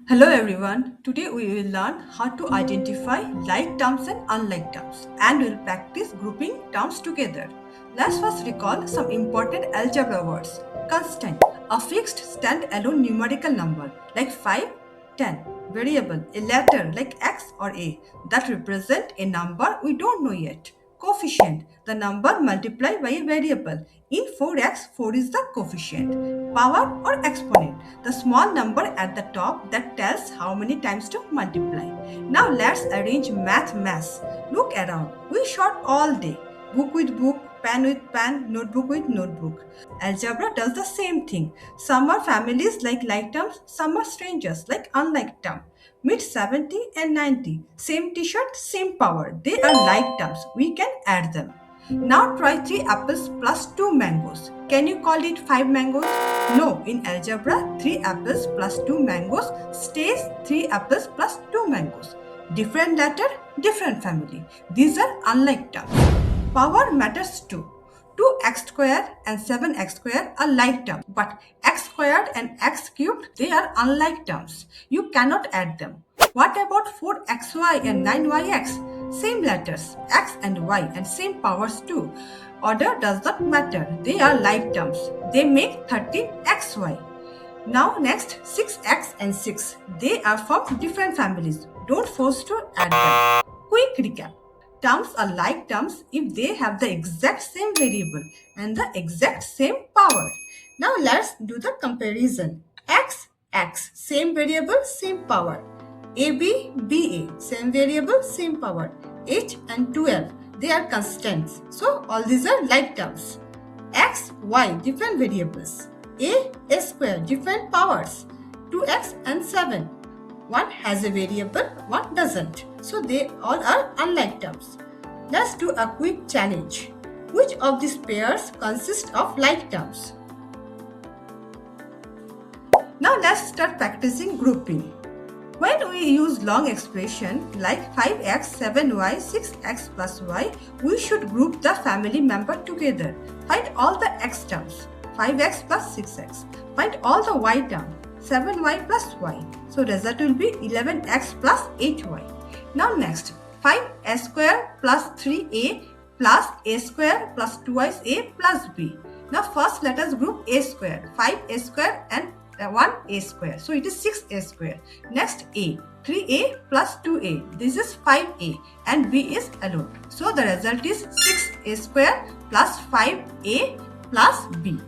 Hello everyone. Today we will learn how to identify like terms and unlike terms and we'll practice grouping terms together. Let's first recall some important algebra words. Constant, a fixed stand-alone numerical number like 5, 10. Variable, a letter like x or a that represent a number we don't know yet. Coefficient, the number multiplied by a variable. In 4x, 4 is the coefficient. Power or exponent, the small number at the top that tells how many times to multiply. Now let's arrange math. Look around. We shot all day. Book with book, pen with pen, notebook with notebook. Algebra does the same thing. Some are families like terms, some are strangers like unlike term. Meet 70 and 90. Same t-shirt, same power. They are like terms. We can add them. Now try 3 apples plus 2 mangoes. Can you call it 5 mangoes? No, in algebra, 3 apples plus 2 mangoes stays 3 apples plus 2 mangoes. Different letter, different family. These are unlike terms. Power matters too. 2x squared and 7x squared are like terms, but x squared and x cubed, they are unlike terms. You cannot add them. What about 4xy and 9yx? Same letters, x and y, and same powers too. Order does not matter. They are like terms. They make 13xy. Now next, 6x and 6. They are from different families. Don't force to add them. Quick recap. Terms are like terms if they have the exact same variable and the exact same power. Now let's do the comparison. X, same variable, same power. AB, same variable, same power. H and 12, they are constants. So all these are like terms. X, Y, different variables. A square, different powers. 2x and 7. One has a variable, one doesn't. So they all are unlike terms. Let's do a quick challenge. Which of these pairs consist of like terms? Now let's start practicing grouping. When we use long expression like 5x, 7y, 6x plus y, we should group the family member together. Find all the x terms, 5x plus 6x. Find all the y terms, 7y plus y. So result will be 11x plus 8y. Now next, 5a square plus 3a plus a square plus 2a plus b. Now first let us group a square, 5a square and 1a square. So it is 6a square. Next a, 3a plus 2a. This is 5a and b is alone. So the result is 6a square plus 5a plus b.